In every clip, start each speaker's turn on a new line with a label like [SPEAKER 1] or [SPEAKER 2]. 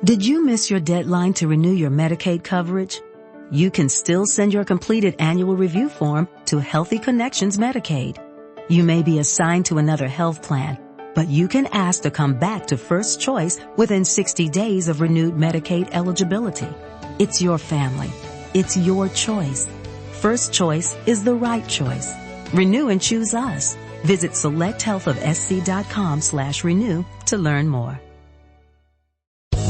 [SPEAKER 1] Did you miss your deadline to renew your Medicaid coverage? You can still send your completed annual review form to Healthy Connections Medicaid. You may be assigned to another health plan, but you can ask to come back to First Choice within 60 days of renewed Medicaid eligibility. It's your family. It's your choice. First Choice is the right choice. Renew and choose us. Visit selecthealthofsc.com/renew to learn more.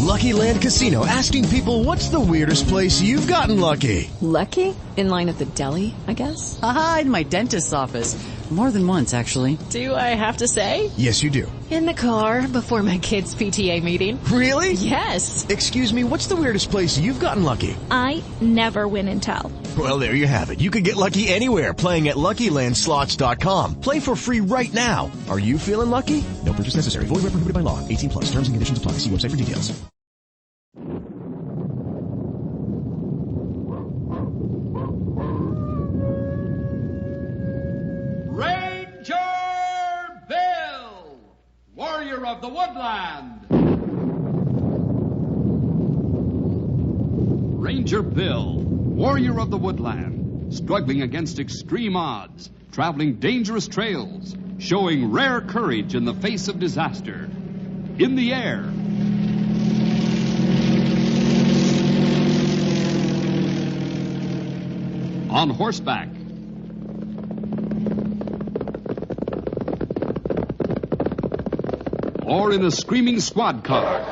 [SPEAKER 2] Lucky Land Casino, asking people, what's the weirdest place you've gotten lucky?
[SPEAKER 3] Lucky? In line at the deli, I guess?
[SPEAKER 4] Aha, in my dentist's office. More than once, actually.
[SPEAKER 3] Do I have to say?
[SPEAKER 2] Yes, you do.
[SPEAKER 3] In the car before my kids' PTA meeting.
[SPEAKER 2] Really?
[SPEAKER 3] Yes.
[SPEAKER 2] Excuse me, what's the weirdest place you've gotten lucky?
[SPEAKER 5] I never win and tell.
[SPEAKER 2] Well, there you have it. You can get lucky anywhere, playing at LuckyLandSlots.com. Play for free right now. Are you feeling lucky? No purchase necessary. Void where prohibited by law. 18 plus. Terms and conditions apply. See website for details.
[SPEAKER 6] Ranger Bill, warrior of the woodland. Ranger Bill, warrior of the woodland, struggling against extreme odds, traveling dangerous trails, showing rare courage in the face of disaster. In the air, on horseback, or in a screaming squad car.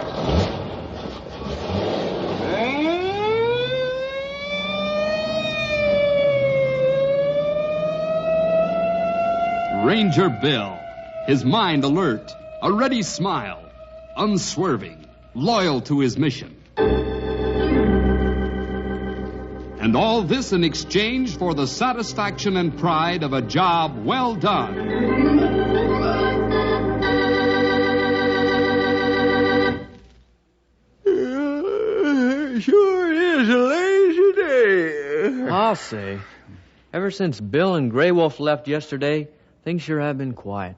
[SPEAKER 6] Ranger Bill, his mind alert, a ready smile, unswerving, loyal to his mission. And all this in exchange for the satisfaction and pride of a job well done.
[SPEAKER 7] Sure is a lazy day.
[SPEAKER 8] I'll say. Ever since Bill and Grey Wolf left yesterday, things sure have been quiet.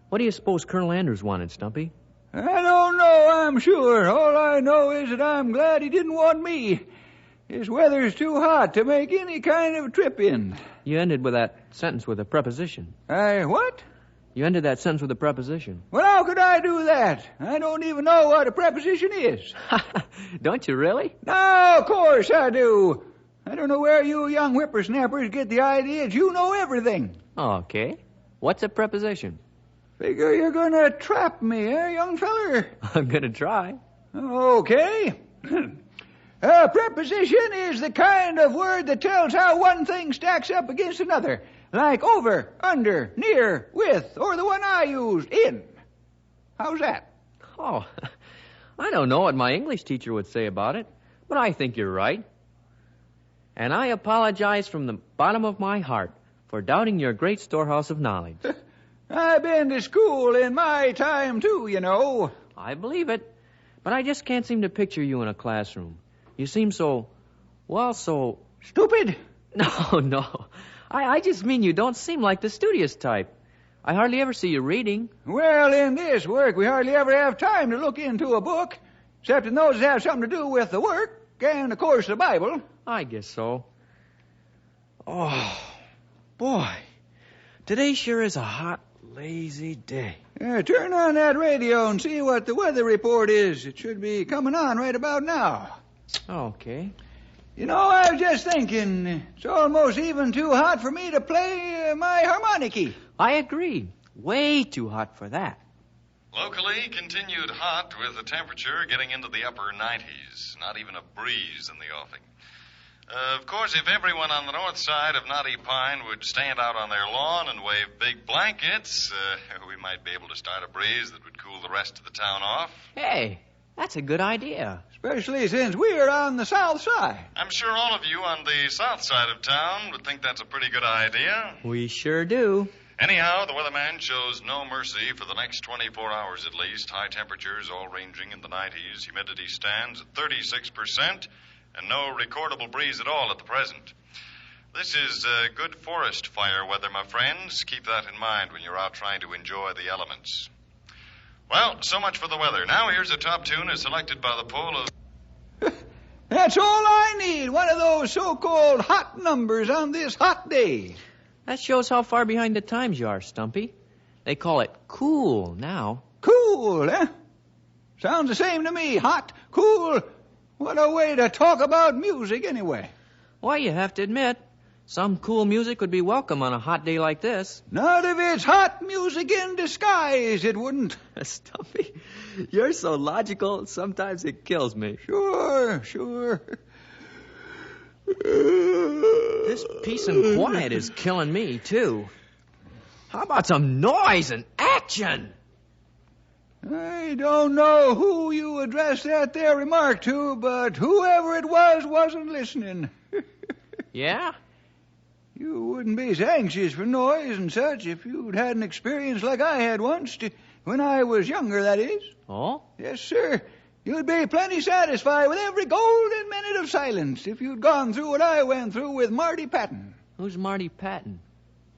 [SPEAKER 8] What do you suppose Colonel Anders wanted, Stumpy?
[SPEAKER 7] I don't know, I'm sure. All I know is that I'm glad he didn't want me. This weather's too hot to make any kind of trip in.
[SPEAKER 8] You ended with that sentence with a preposition.
[SPEAKER 7] What?
[SPEAKER 8] You ended that sentence with a preposition.
[SPEAKER 7] Well, how could I do that? I don't even know what a preposition is.
[SPEAKER 8] Don't you really?
[SPEAKER 7] No, of course I do. I don't know where you young whippersnappers get the idea that you know everything.
[SPEAKER 8] Okay. What's a preposition?
[SPEAKER 7] Figure you're gonna trap me, young feller?
[SPEAKER 8] I'm gonna try.
[SPEAKER 7] Okay. A preposition is the kind of word that tells how one thing stacks up against another. Like over, under, near, with, or the one I used, in. How's that?
[SPEAKER 8] Oh, I don't know what my English teacher would say about it, but I think you're right. And I apologize from the bottom of my heart for doubting your great storehouse of knowledge.
[SPEAKER 7] I've been to school in my time, too, you know.
[SPEAKER 8] I believe it, but I just can't seem to picture you in a classroom. You seem so...
[SPEAKER 7] Stupid?
[SPEAKER 8] No. I just mean you don't seem like the studious type. I hardly ever see you reading.
[SPEAKER 7] Well, in this work, we hardly ever have time to look into a book, except in those that have something to do with the work and, of course, the Bible.
[SPEAKER 8] I guess so. Oh, boy. Today sure is a hot, lazy day.
[SPEAKER 7] Turn on that radio and see what the weather report is. It should be coming on right about now.
[SPEAKER 8] Okay.
[SPEAKER 7] You know, I was just thinking, it's almost even too hot for me to play my harmonica.
[SPEAKER 8] I agree. Way too hot for that.
[SPEAKER 9] Locally, continued hot with the temperature getting into the upper 90s. Not even a breeze in the offing. Of course, if everyone on the north side of Knotty Pine would stand out on their lawn and wave big blankets, we might be able to start a breeze that would cool the rest of the town off.
[SPEAKER 8] Hey, that's a good idea.
[SPEAKER 7] Especially since we're on the south side.
[SPEAKER 9] I'm sure all of you on the south side of town would think that's a pretty good idea.
[SPEAKER 8] We sure do.
[SPEAKER 9] Anyhow, the weatherman shows no mercy for the next 24 hours at least. High temperatures all ranging in the 90s. Humidity stands at 36%, and no recordable breeze at all at the present. This is good forest fire weather, my friends. Keep that in mind when you're out trying to enjoy the elements. Well, so much for the weather. Now here's a top tune as selected by the poll of...
[SPEAKER 7] That's all I need. One of those so-called hot numbers on this hot day.
[SPEAKER 8] That shows how far behind the times you are, Stumpy. They call it cool now.
[SPEAKER 7] Cool, eh? Sounds the same to me. Hot, cool. What a way to talk about music, anyway.
[SPEAKER 8] Why, you have to admit, some cool music would be welcome on a hot day like this.
[SPEAKER 7] Not if it's hot music in disguise, it wouldn't.
[SPEAKER 8] Stumpy, you're so logical, sometimes it kills me.
[SPEAKER 7] Sure.
[SPEAKER 8] This peace and quiet is killing me, too. How about some noise and action?
[SPEAKER 7] I don't know who you addressed that there remark to, but whoever it was wasn't listening.
[SPEAKER 8] Yeah?
[SPEAKER 7] You wouldn't be as anxious for noise and such if you'd had an experience like I had once, when I was younger, that is.
[SPEAKER 8] Oh?
[SPEAKER 7] Yes, sir. You'd be plenty satisfied with every golden minute of silence if you'd gone through what I went through with Marty Patton.
[SPEAKER 8] Who's Marty Patton?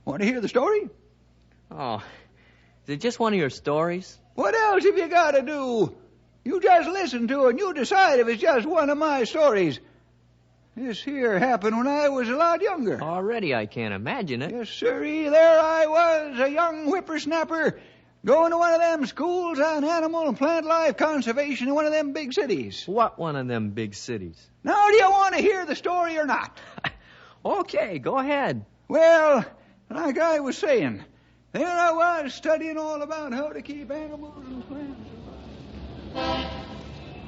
[SPEAKER 7] Want to hear the story?
[SPEAKER 8] Oh, is it just one of your stories?
[SPEAKER 7] What else have you got to do? You just listen to it and you decide if it's just one of my stories. This here happened when I was a lot younger.
[SPEAKER 8] Already I can't imagine it.
[SPEAKER 7] Yes, sirree, there I was, a young whippersnapper, going to one of them schools on animal and plant life conservation in one of them big cities.
[SPEAKER 8] What one of them big cities?
[SPEAKER 7] Now, do you want to hear the story or not?
[SPEAKER 8] Okay, go ahead.
[SPEAKER 7] Well, like I was saying, there I was studying all about how to keep animals and plants.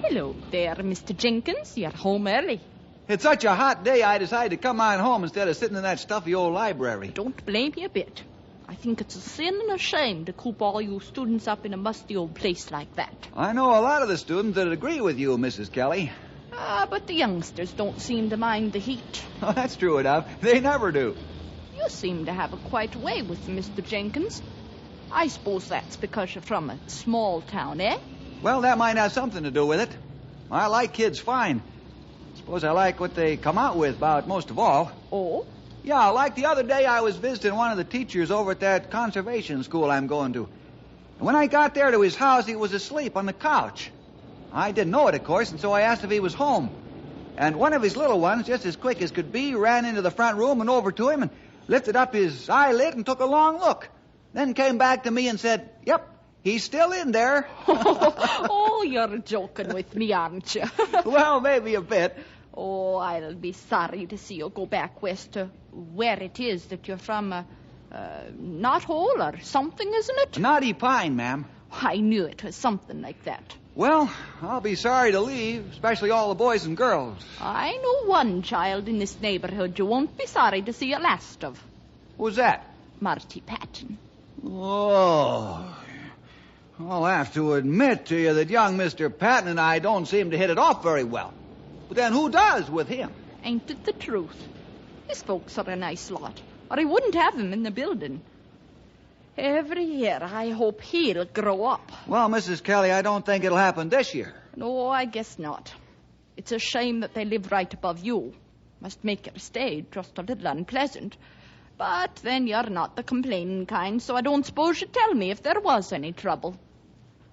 [SPEAKER 5] Hello there, Mr. Jenkins. You're home early.
[SPEAKER 7] It's such a hot day, I decided to come on home instead of sitting in that stuffy old library.
[SPEAKER 5] Don't blame me a bit. I think it's a sin and a shame to coop all you students up in a musty old place like that.
[SPEAKER 7] I know a lot of the students that agree with you, Mrs. Kelly.
[SPEAKER 5] But the youngsters don't seem to mind the heat.
[SPEAKER 7] Oh, that's true enough. They never do.
[SPEAKER 5] You seem to have a quiet way with Mr. Jenkins. I suppose that's because you're from a small town, eh?
[SPEAKER 7] Well, that might have something to do with it. I like kids fine. Suppose I like what they come out with about most of all.
[SPEAKER 5] Oh?
[SPEAKER 7] Yeah, like the other day I was visiting one of the teachers over at that conservation school I'm going to. And when I got there to his house, he was asleep on the couch. I didn't know it, of course, and so I asked if he was home. And one of his little ones, just as quick as could be, ran into the front room and over to him and lifted up his eyelid and took a long look. Then came back to me and said, "Yep, he's still in there."
[SPEAKER 5] Oh, you're joking with me, aren't you?
[SPEAKER 7] Well, maybe a bit.
[SPEAKER 5] Oh, I'll be sorry to see you go back west to where it is that you're from. Knothole or something, isn't it?
[SPEAKER 7] Knotty Pine, ma'am.
[SPEAKER 5] I knew it was something like that.
[SPEAKER 7] Well, I'll be sorry to leave, especially all the boys and girls.
[SPEAKER 5] I know one child in this neighborhood you won't be sorry to see the last of.
[SPEAKER 7] Who's that?
[SPEAKER 5] Marty Patton.
[SPEAKER 7] Oh, I'll have to admit to you that young Mr. Patton and I don't seem to hit it off very well. But then who does with him?
[SPEAKER 5] Ain't it the truth? His folks are a nice lot, or I wouldn't have him in the building. Every year I hope he'll grow up.
[SPEAKER 7] Well, Mrs. Kelly, I don't think it'll happen this year.
[SPEAKER 5] No, I guess not. It's a shame that they live right above you. Must make your stay just a little unpleasant. But then you're not the complaining kind, so I don't suppose you'd tell me if there was any trouble.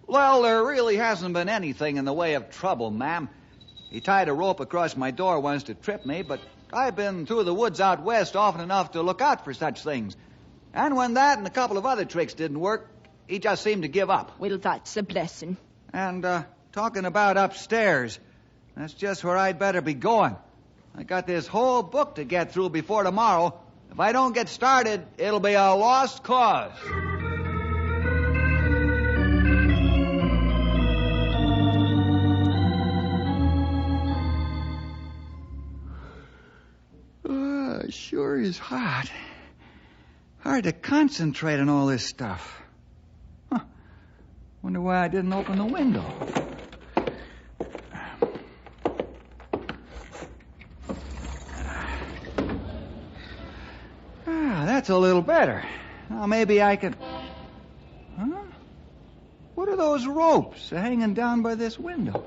[SPEAKER 7] Well, there really hasn't been anything in the way of trouble, ma'am. He tied a rope across my door once to trip me, but I've been through the woods out west often enough to look out for such things. And when that and a couple of other tricks didn't work, he just seemed to give up.
[SPEAKER 5] Well, that's a blessing.
[SPEAKER 7] And, talking about upstairs, that's just where I'd better be going. I got this whole book to get through before tomorrow. If I don't get started, it'll be a lost cause. It sure is hot. Hard to concentrate on all this stuff. Wonder why I didn't open the window. That's a little better. Now maybe I can... Huh? What are those ropes hanging down by this window?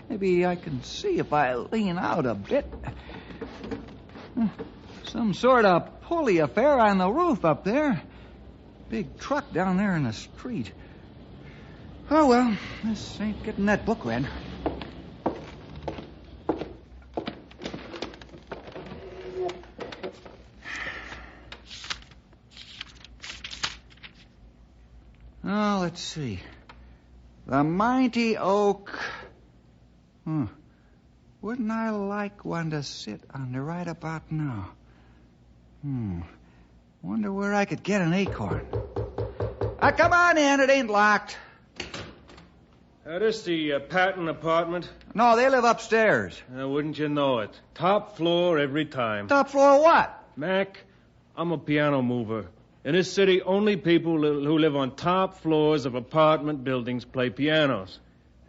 [SPEAKER 7] Maybe I can see if I lean out a bit. Some sort of pulley affair on the roof up there. Big truck down there in the street. Oh, well, this ain't getting that book read. Oh, let's see. The Mighty Oak. Wouldn't I like one to sit under right about now? Wonder where I could get an acorn. Come on in. It ain't locked.
[SPEAKER 10] This the Patton apartment?
[SPEAKER 7] No, they live upstairs.
[SPEAKER 10] Wouldn't you know it? Top floor every time.
[SPEAKER 7] Top floor what?
[SPEAKER 10] Mac, I'm a piano mover. In this city, only people who live on top floors of apartment buildings play pianos.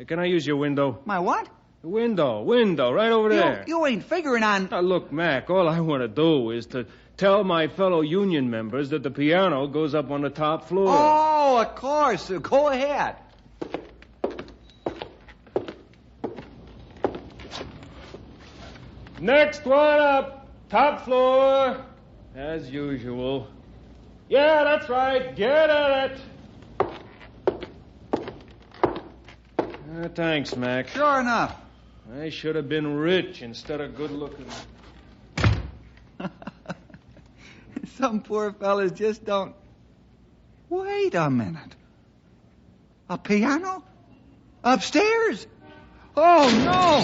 [SPEAKER 10] Can I use your window?
[SPEAKER 7] My what?
[SPEAKER 10] Window, right over there.
[SPEAKER 7] You ain't figuring on...
[SPEAKER 10] Now, look, Mac, all I want to do is to tell my fellow union members that the piano goes up on the top floor.
[SPEAKER 7] Oh, of course. Go ahead.
[SPEAKER 10] Next one up. Top floor. As usual. Yeah, that's right. Get at it. Thanks, Mac.
[SPEAKER 7] Sure enough.
[SPEAKER 10] I should have been rich instead of good-looking.
[SPEAKER 7] Some poor fellas just don't... Wait a minute. A piano? Upstairs? Oh, no!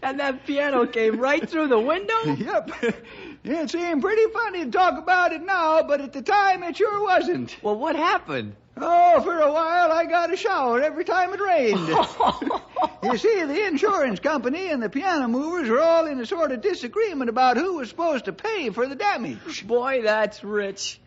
[SPEAKER 8] And that piano came right through the window?
[SPEAKER 7] Yep. It seemed pretty funny to talk about it now, but at the time it sure wasn't.
[SPEAKER 8] Well, what happened?
[SPEAKER 7] Oh, for a while I got a shower every time it rained. You see, the insurance company and the piano movers were all in a sort of disagreement about who was supposed to pay for the damage.
[SPEAKER 8] Boy, that's rich.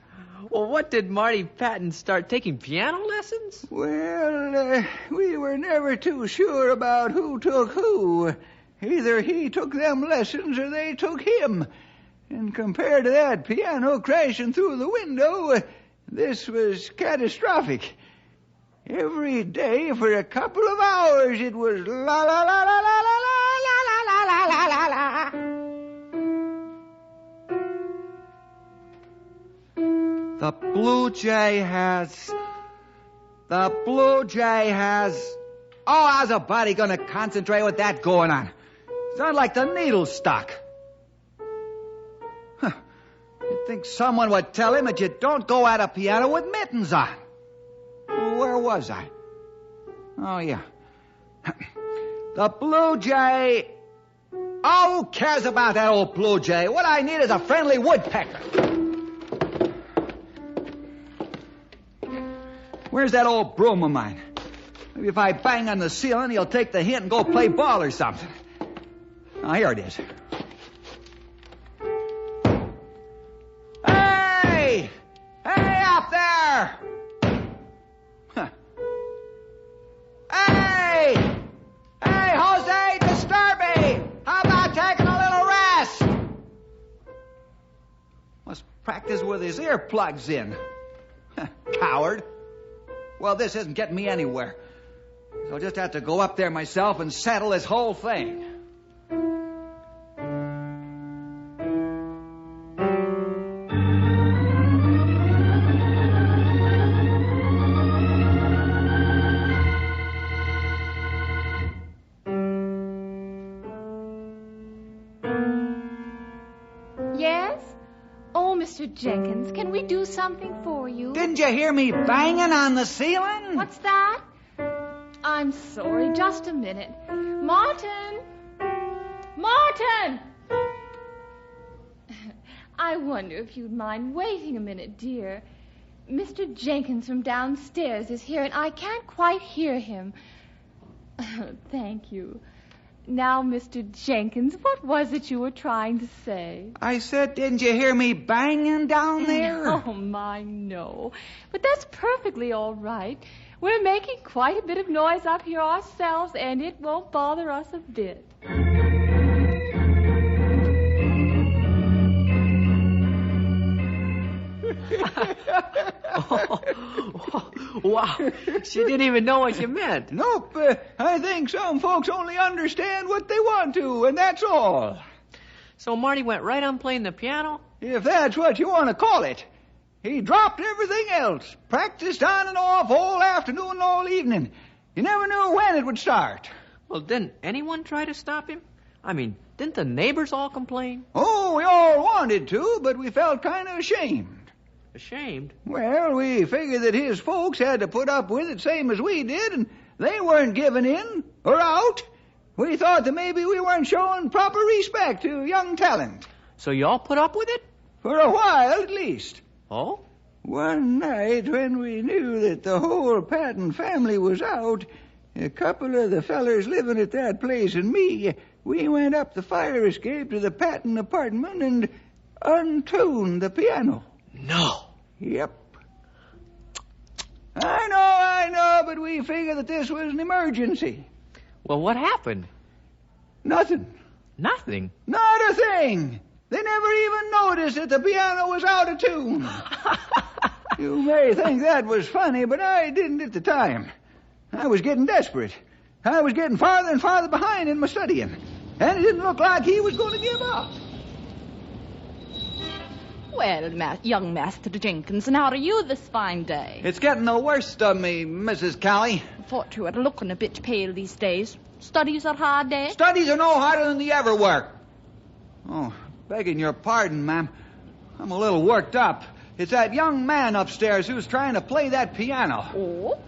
[SPEAKER 8] Well, what did Marty Patton start taking piano lessons?
[SPEAKER 7] Well, we were never too sure about who took who. Either he took them lessons or they took him. And compared to that piano crashing through the window, this was catastrophic. Every day for a couple of hours it was la la la la la la la la la la la la. The Blue Jay has... Oh, how's a body gonna concentrate with that going on? Sounds like the needle stuck. You'd think someone would tell him that you don't go at a piano with mittens on. Where was I? Oh, yeah. The Blue Jay... Oh, who cares about that old Blue Jay? What I need is a friendly woodpecker. Where's that old broom of mine? Maybe if I bang on the ceiling, he'll take the hint and go play ball or something. Oh, here it is. Hey! Hey, up there! Huh. Hey! Hey, Jose, Stumpy! How about taking a little rest? Must practice with his earplugs in. Coward. Well, this isn't getting me anywhere. So I'll just have to go up there myself and settle this whole thing.
[SPEAKER 5] Yes? Oh, Mr. Jenkins, can we do something for you?
[SPEAKER 7] Didn't you hear me banging on the ceiling?
[SPEAKER 5] What's that? I'm sorry, just a minute. Martin! Martin! I wonder if you'd mind waiting a minute, dear. Mr. Jenkins from downstairs is here, and I can't quite hear him. Thank you. Now, Mr. Jenkins, what was it you were trying to say?
[SPEAKER 7] I said, didn't you hear me banging down there?
[SPEAKER 5] Oh, my, no. But that's perfectly all right. We're making quite a bit of noise up here ourselves, and it won't bother us a bit.
[SPEAKER 8] Wow. She didn't even know what you meant.
[SPEAKER 7] Nope. I think some folks only understand what they want to, and that's all.
[SPEAKER 8] So Marty went right on playing the piano?
[SPEAKER 7] If that's what you want to call it. He dropped everything else. Practiced on and off all afternoon and all evening. You never knew when it would start.
[SPEAKER 8] Well, didn't anyone try to stop him? I mean, didn't the neighbors all complain?
[SPEAKER 7] Oh, we all wanted to, but we felt kind of ashamed.
[SPEAKER 8] Ashamed?
[SPEAKER 7] Well, we figured that his folks had to put up with it same as we did, and they weren't giving in or out. We thought that maybe we weren't showing proper respect to young talent.
[SPEAKER 8] So you all put up with it?
[SPEAKER 7] For a while, at least.
[SPEAKER 8] Oh?
[SPEAKER 7] One night when we knew that the whole Patton family was out, a couple of the fellers living at that place and me, we went up the fire escape to the Patton apartment and untuned the piano.
[SPEAKER 8] No.
[SPEAKER 7] Yep. I know, but we figured that this was an emergency.
[SPEAKER 8] Well, what happened?
[SPEAKER 7] Nothing.
[SPEAKER 8] Nothing?
[SPEAKER 7] Not a thing. They never even noticed that the piano was out of tune. You may think that was funny, but I didn't at the time. I was getting desperate. I was getting farther and farther behind in my studying, and it didn't look like he was going to give up.
[SPEAKER 5] Well, young Master Jenkins, and how are you this fine day?
[SPEAKER 11] It's getting the worst of me, Mrs. Callie.
[SPEAKER 5] Thought you were looking a bit pale these days. Studies are hard, eh?
[SPEAKER 11] Studies are no harder than they ever were. Oh, begging your pardon, ma'am. I'm a little worked up. It's that young man upstairs who's trying to play that piano.
[SPEAKER 5] Oh?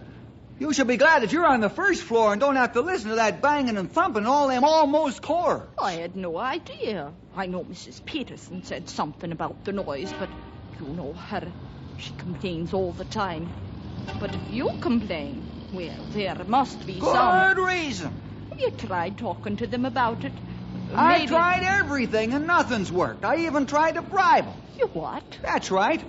[SPEAKER 11] You should be glad that you're on the first floor and don't have to listen to that banging and thumping and all them almost chords.
[SPEAKER 5] I had no idea. I know Mrs. Peterson said something about the noise, but you know her. She complains all the time. But if you complain, well, there must be some...
[SPEAKER 11] Good reason.
[SPEAKER 5] You tried talking to them about it.
[SPEAKER 11] I tried everything and nothing's worked. I even tried to bribe him.
[SPEAKER 5] You what?
[SPEAKER 11] That's right.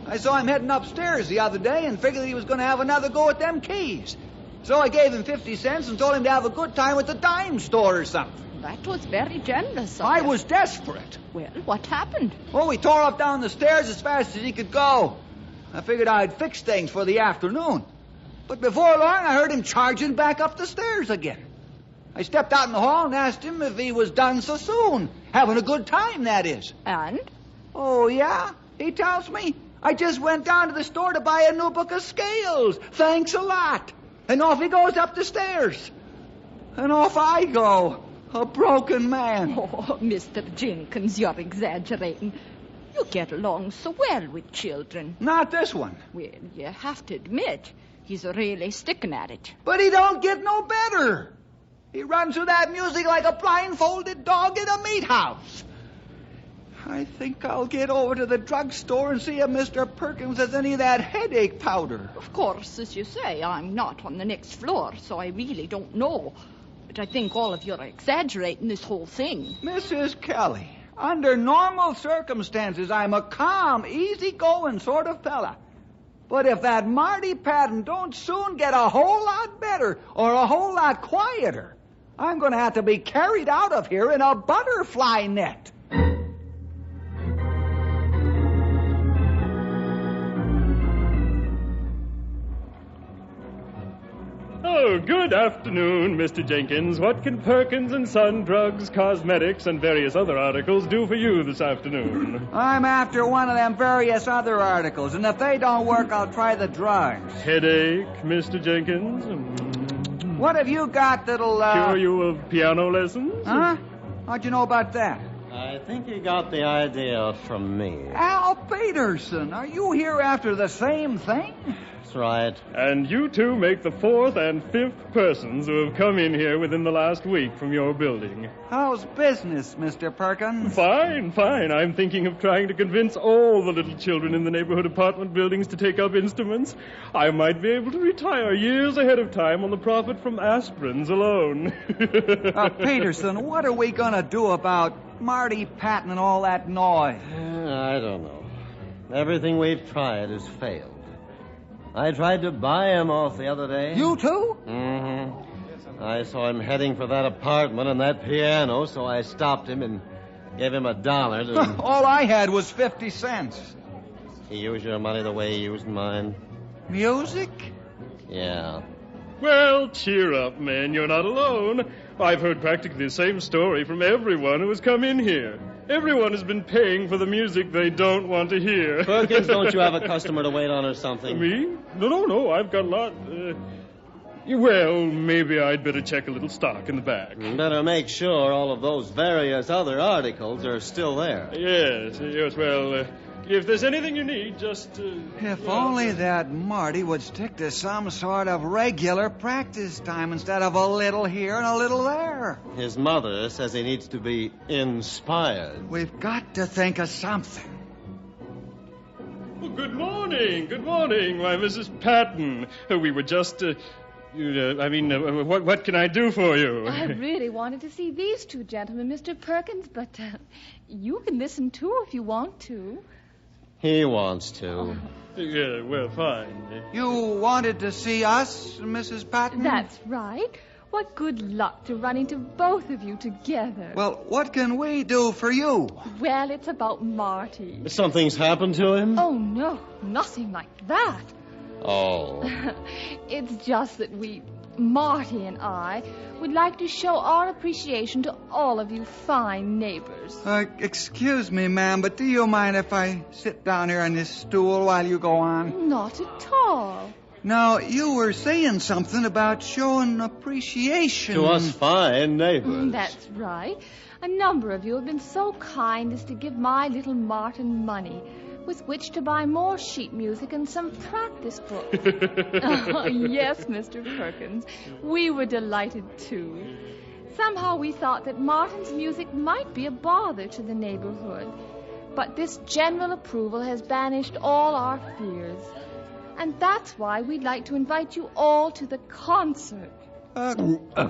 [SPEAKER 11] I saw him heading upstairs the other day and figured he was going to have another go at them keys. So I gave him 50 cents and told him to have a good time at the dime store or something.
[SPEAKER 5] That was very generous of
[SPEAKER 11] I
[SPEAKER 5] you.
[SPEAKER 11] was desperate.
[SPEAKER 5] Well, what happened?
[SPEAKER 11] Oh, he tore up down the stairs as fast as he could go. I figured I'd fix things for the afternoon. But before long, I heard him charging back up the stairs again. I stepped out in the hall and asked him if he was done so soon. Having a good time, that is.
[SPEAKER 5] And?
[SPEAKER 11] Oh, yeah? He tells me. I just went down to the store to buy a new book of scales. Thanks a lot. And off he goes up the stairs. And off I go, a broken man.
[SPEAKER 5] Oh, Mr. Jenkins, you're exaggerating. You get along so well with children.
[SPEAKER 11] Not this one.
[SPEAKER 5] Well, you have to admit, he's really sticking at it.
[SPEAKER 11] But he don't get no better. He runs through that music like a blindfolded dog in a meat house. I think I'll get over to the drugstore and see if Mr. Perkins has any of that headache powder.
[SPEAKER 5] Of course, as you say, I'm not on the next floor, so I really don't know. But I think all of you are exaggerating this whole thing.
[SPEAKER 11] Mrs. Kelly, under normal circumstances, I'm a calm, easy-going sort of fella. But if that Marty Patton don't soon get a whole lot better or a whole lot quieter, I'm going to have to be carried out of here in a butterfly net.
[SPEAKER 10] Oh, good afternoon, Mr. Jenkins. What can Perkins and Son drugs, cosmetics, and various other articles do for you this afternoon?
[SPEAKER 11] I'm after one of them various other articles, and if they don't work, I'll try the drugs.
[SPEAKER 10] Headache, Mr. Jenkins?
[SPEAKER 11] What have you got that'll,
[SPEAKER 10] cure you of piano lessons?
[SPEAKER 11] Huh? How'd you know about that?
[SPEAKER 12] I think you got the idea from me.
[SPEAKER 11] Al Peterson, are you here after the same thing?
[SPEAKER 12] That's right.
[SPEAKER 10] And you two make the fourth and fifth persons who have come in here within the last week from your building.
[SPEAKER 11] How's business, Mr. Perkins?
[SPEAKER 10] Fine, fine. I'm thinking of trying to convince all the little children in the neighborhood apartment buildings to take up instruments. I might be able to retire years ahead of time on the profit from aspirins alone.
[SPEAKER 11] Peterson, what are we going to do about Marty Patton and all that noise?
[SPEAKER 12] I don't know. Everything we've tried has failed. I tried to buy him off the other day.
[SPEAKER 11] You too?
[SPEAKER 12] Mm-hmm. I saw him heading for that apartment and that piano, so I stopped him and gave him $1 to...
[SPEAKER 11] All I had was 50 cents.
[SPEAKER 12] He used your money the way he used mine.
[SPEAKER 11] Music?
[SPEAKER 12] Yeah.
[SPEAKER 10] Well, cheer up, man. You're not alone. I've heard practically the same story from everyone who has come in here. Everyone has been paying for the music they don't want to hear.
[SPEAKER 12] Perkins, don't you have a customer to wait on or something?
[SPEAKER 10] Me? No. I've got a lot. Well, maybe I'd better check a little stock in the back.
[SPEAKER 12] Better make sure all of those various other articles are still there.
[SPEAKER 10] Yes. Well, if there's anything you need, just...
[SPEAKER 11] If only that Marty would stick to some sort of regular practice time instead of a little here and a little there.
[SPEAKER 12] His mother says he needs to be inspired.
[SPEAKER 11] We've got to think of something.
[SPEAKER 10] Well, good morning. Why, Mrs. Patton. We were just... what can I do for you?
[SPEAKER 13] I really wanted to see these two gentlemen, Mr. Perkins, but you can listen too if you want to.
[SPEAKER 12] He wants to.
[SPEAKER 10] Yeah, well, fine.
[SPEAKER 11] You wanted to see us, Mrs. Patton?
[SPEAKER 13] That's right. What good luck to run into both of you together.
[SPEAKER 11] Well, what can we do for you?
[SPEAKER 13] Well, it's about Marty.
[SPEAKER 12] Something's happened to him?
[SPEAKER 13] Oh, no, nothing like that.
[SPEAKER 12] Oh.
[SPEAKER 13] It's just that Marty and I, would like to show our appreciation to all of you fine neighbors.
[SPEAKER 11] Excuse me, ma'am, but do you mind if I sit down here on this stool while you go on?
[SPEAKER 13] Not at all.
[SPEAKER 11] Now, you were saying something about showing appreciation.
[SPEAKER 12] To us fine neighbors.
[SPEAKER 13] That's right. A number of you have been so kind as to give my little Martin money, with which to buy more sheet music and some practice books. Yes, Mr. Perkins, we were delighted too. Somehow we thought that Martin's music might be a bother to the neighborhood, but this general approval has banished all our fears. And that's why we'd like to invite you all to the concert.
[SPEAKER 11] A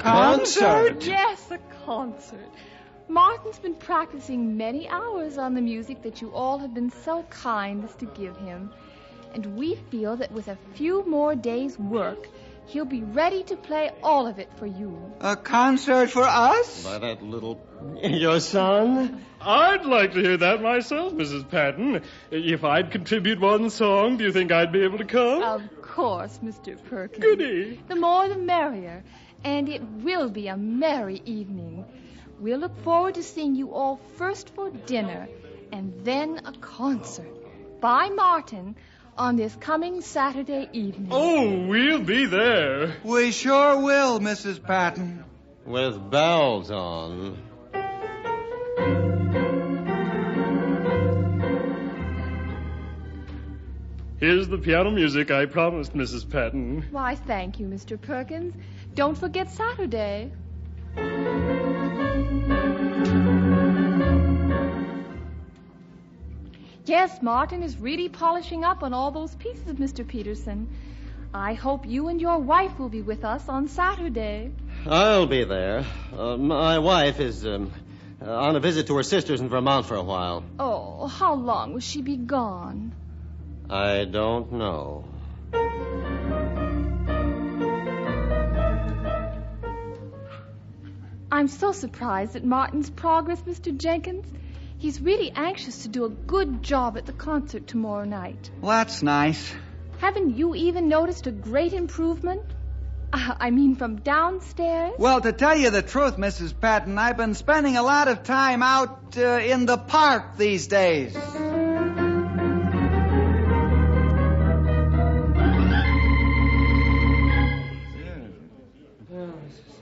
[SPEAKER 11] concert?
[SPEAKER 13] Yes, a concert. Martin's been practicing many hours on the music that you all have been so kind as to give him. And we feel that with a few more days' work, he'll be ready to play all of it for you.
[SPEAKER 11] A concert for us?
[SPEAKER 12] By that little... Your son?
[SPEAKER 10] I'd like to hear that myself, Mrs. Patton. If I'd contribute one song, do you think I'd be able to come?
[SPEAKER 13] Of course, Mr. Perkins.
[SPEAKER 10] Goody.
[SPEAKER 13] The more the merrier. And it will be a merry evening. We'll look forward to seeing you all first for dinner and then a concert by Martin on this coming Saturday evening.
[SPEAKER 10] Oh, we'll be there.
[SPEAKER 11] We sure will, Mrs. Patton.
[SPEAKER 12] With bells on.
[SPEAKER 10] Here's the piano music I promised, Mrs. Patton.
[SPEAKER 13] Why, thank you, Mr. Perkins. Don't forget Saturday. Yes, Martin is really polishing up on all those pieces, Mr. Peterson. I hope you and your wife will be with us on Saturday.
[SPEAKER 12] I'll be there. My wife is on a visit to her sisters in Vermont for a while.
[SPEAKER 13] Oh, how long will she be gone?
[SPEAKER 12] I don't know.
[SPEAKER 13] I'm so surprised at Martin's progress, Mr. Jenkins. He's really anxious to do a good job at the concert tomorrow night.
[SPEAKER 11] Well, that's nice.
[SPEAKER 13] Haven't you even noticed a great improvement? I mean, from downstairs?
[SPEAKER 11] Well, to tell you the truth, Mrs. Patton, I've been spending a lot of time out in the park these days.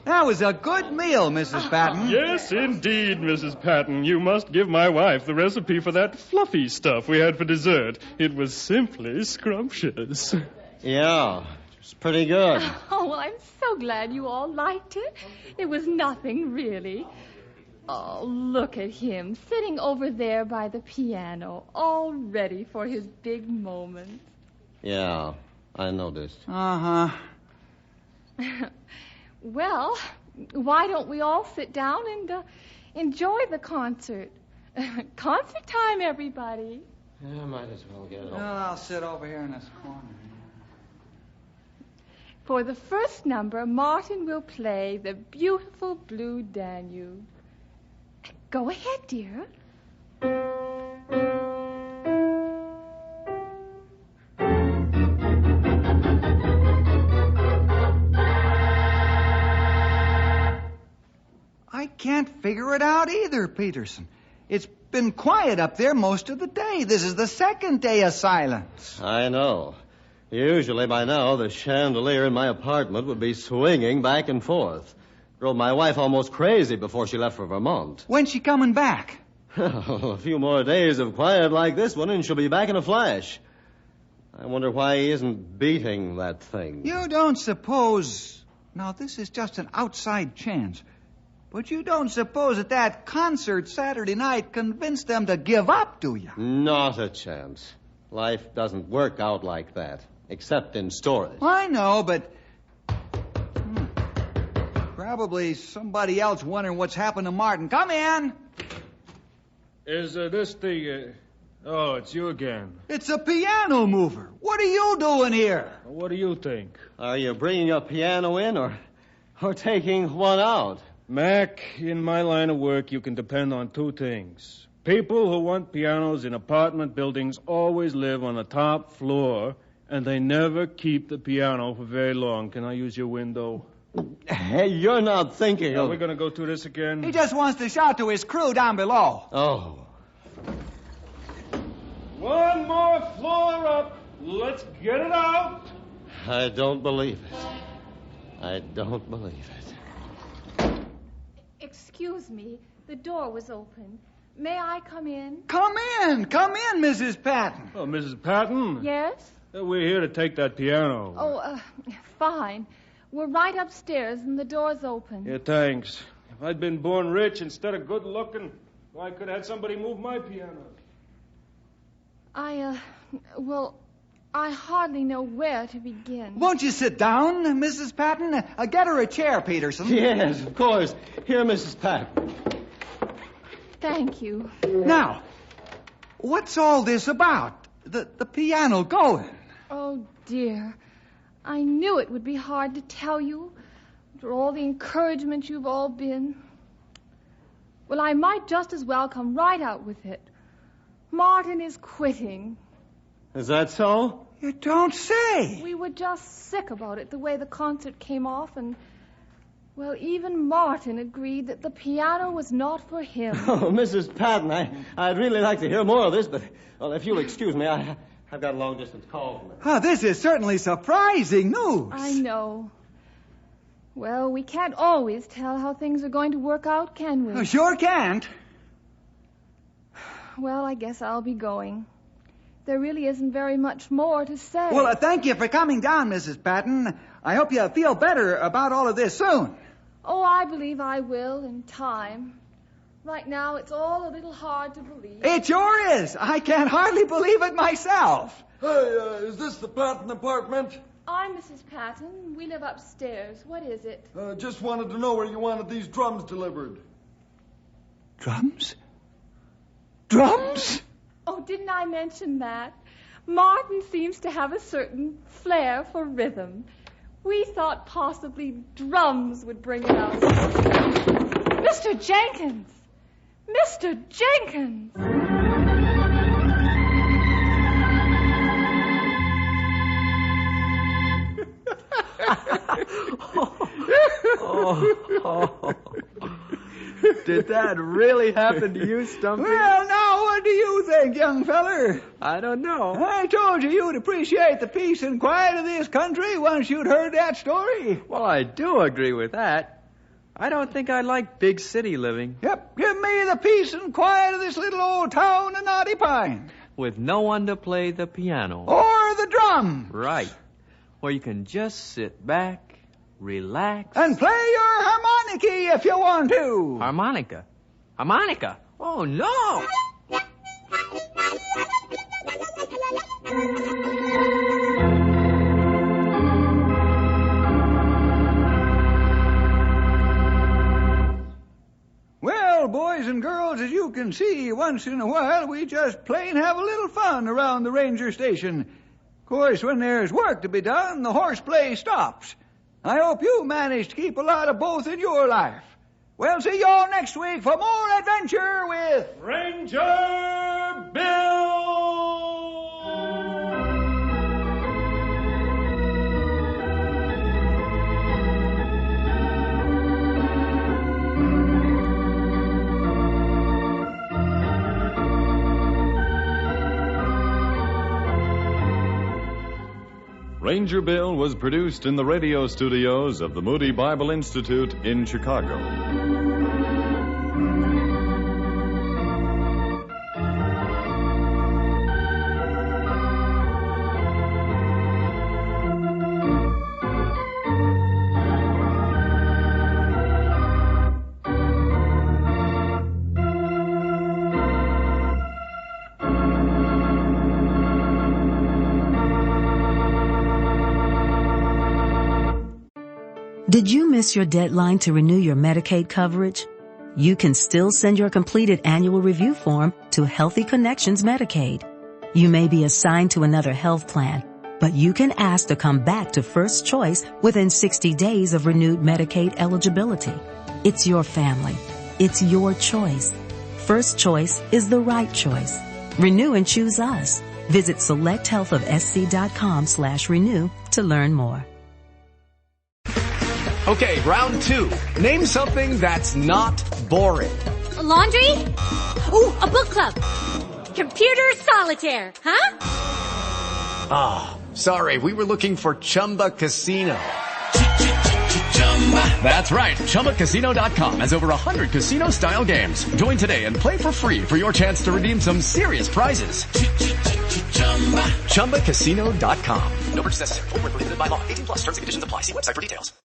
[SPEAKER 11] That was a good meal, Mrs. Patton.
[SPEAKER 10] Yes, indeed, Mrs. Patton. You must give my wife the recipe for that fluffy stuff we had for dessert. It was simply scrumptious.
[SPEAKER 12] Yeah, it's pretty good.
[SPEAKER 13] Oh, well, I'm so glad you all liked it. It was nothing, really. Oh, look at him, sitting over there by the piano, all ready for his big moment.
[SPEAKER 12] Yeah, I noticed.
[SPEAKER 11] Uh-huh.
[SPEAKER 13] Well, why don't we all sit down and enjoy the concert? Concert time, everybody.
[SPEAKER 12] Yeah, might as well get it over.
[SPEAKER 11] Well, I'll sit over here in this corner.
[SPEAKER 13] For the first number, Martin will play the beautiful Blue Danube. Go ahead, dear.
[SPEAKER 11] figure it out either, Peterson. It's been quiet up there most of the day. This is the second day of silence.
[SPEAKER 12] I know. Usually by now, the chandelier in my apartment would be swinging back and forth. Drove my wife almost crazy before she left for Vermont.
[SPEAKER 11] When's she coming back?
[SPEAKER 12] A few more days of quiet like this one, and she'll be back in a flash. I wonder why he isn't beating that thing.
[SPEAKER 11] You don't suppose... Now, this is just an outside chance. But you don't suppose that concert Saturday night convinced them to give up, do you?
[SPEAKER 12] Not a chance. Life doesn't work out like that, except in stories.
[SPEAKER 11] I know, but... Probably somebody else wondering what's happened to Martin. Come in!
[SPEAKER 10] Is this the... Oh, it's you again.
[SPEAKER 11] It's a piano mover. What are you doing here?
[SPEAKER 10] What do you think?
[SPEAKER 12] Are you bringing a piano in or taking one out?
[SPEAKER 10] Mac, in my line of work, you can depend on two things. People who want pianos in apartment buildings always live on the top floor, and they never keep the piano for very long. Can I use your window?
[SPEAKER 12] Hey, you're not thinking
[SPEAKER 10] Are
[SPEAKER 12] of...
[SPEAKER 10] we going to go through this again?
[SPEAKER 11] He just wants to shout to his crew down below.
[SPEAKER 12] Oh.
[SPEAKER 10] One more floor up. Let's get it out.
[SPEAKER 12] I don't believe it. I don't believe it.
[SPEAKER 13] Excuse me. The door was open. May I come in?
[SPEAKER 11] Come in, Mrs. Patton.
[SPEAKER 10] Oh, Mrs. Patton?
[SPEAKER 13] Yes?
[SPEAKER 10] We're here to take that piano.
[SPEAKER 13] Oh, fine. We're right upstairs and the door's open.
[SPEAKER 10] Yeah, thanks. If I'd been born rich instead of good looking, well, I could have had somebody move my piano.
[SPEAKER 13] I hardly know where to begin.
[SPEAKER 11] Won't you sit down, Mrs. Patton? Get her a chair, Peterson.
[SPEAKER 12] Yes, of course. Here, Mrs. Patton.
[SPEAKER 13] Thank you.
[SPEAKER 11] Now, what's all this about? The piano going?
[SPEAKER 13] Oh, dear. I knew it would be hard to tell you after all the encouragement you've all been. Well, I might just as well come right out with it. Martin is quitting.
[SPEAKER 12] Is that so?
[SPEAKER 11] You don't say.
[SPEAKER 13] We were just sick about it, the way the concert came off, and, well, even Martin agreed that the piano was not for him.
[SPEAKER 12] Oh, Mrs. Patton, I'd really like to hear more of this, but, well, if you'll excuse me, I've got a long-distance call from her.
[SPEAKER 11] Oh, this is certainly surprising news.
[SPEAKER 13] I know. Well, we can't always tell how things are going to work out, can we?
[SPEAKER 11] Oh, sure can't.
[SPEAKER 13] Well, I guess I'll be going. There really isn't very much more to say.
[SPEAKER 11] Well, thank you for coming down, Mrs. Patton. I hope you feel better about all of this soon.
[SPEAKER 13] Oh, I believe I will in time. Right now, it's all a little hard to believe.
[SPEAKER 11] It sure is. I can't hardly believe it myself.
[SPEAKER 14] Hey, is this the Patton apartment?
[SPEAKER 13] I'm Mrs. Patton. We live upstairs. What is it?
[SPEAKER 14] Just wanted to know where you wanted these drums delivered.
[SPEAKER 11] Drums? Drums?
[SPEAKER 13] Oh, didn't I mention that? Martin seems to have a certain flair for rhythm. We thought possibly drums would bring it out. Mr. Jenkins! Mr. Jenkins!
[SPEAKER 8] Did that really happen to you, Stumpy?
[SPEAKER 11] Well, now, what do you think, young feller?
[SPEAKER 8] I don't know.
[SPEAKER 11] I told you you'd appreciate the peace and quiet of this country once you'd heard that story.
[SPEAKER 8] Well, I do agree with that. I don't think I like big city living.
[SPEAKER 11] Yep, give me the peace and quiet of this little old town of Knotty Pine.
[SPEAKER 8] With no one to play the piano.
[SPEAKER 11] Or the drum.
[SPEAKER 8] Right. Where you can just sit back, relax.
[SPEAKER 11] And play your harmonica if you want to.
[SPEAKER 8] Harmonica? Harmonica? Oh, no!
[SPEAKER 11] Well, boys and girls, as you can see, once in a while we just plain have a little fun around the ranger station. Of course, when there's work to be done, the horseplay stops. I hope you manage to keep a lot of both in your life. We'll see you all next week for more adventure with
[SPEAKER 10] Ranger Bill!
[SPEAKER 15] Ranger Bill was produced in the radio studios of the Moody Bible Institute in Chicago.
[SPEAKER 1] Did you miss your deadline to renew your Medicaid coverage? You can still send your completed annual review form to Healthy Connections Medicaid. You may be assigned to another health plan, but you can ask to come back to First Choice within 60 days of renewed Medicaid eligibility. It's your family. It's your choice. First Choice is the right choice. Renew and choose us. Visit selecthealthofsc.com/renew to learn more.
[SPEAKER 16] Okay, round two. Name something that's not boring.
[SPEAKER 17] A laundry? Ooh, a book club. Computer solitaire, huh?
[SPEAKER 16] Ah, sorry, we were looking for Chumba Casino. That's right, ChumbaCasino.com has over 100 casino-style games. Join today and play for free for your chance to redeem some serious prizes. ChumbaCasino.com. No purchase necessary. Void where prohibited by law. 18+ terms and conditions apply. See website for details.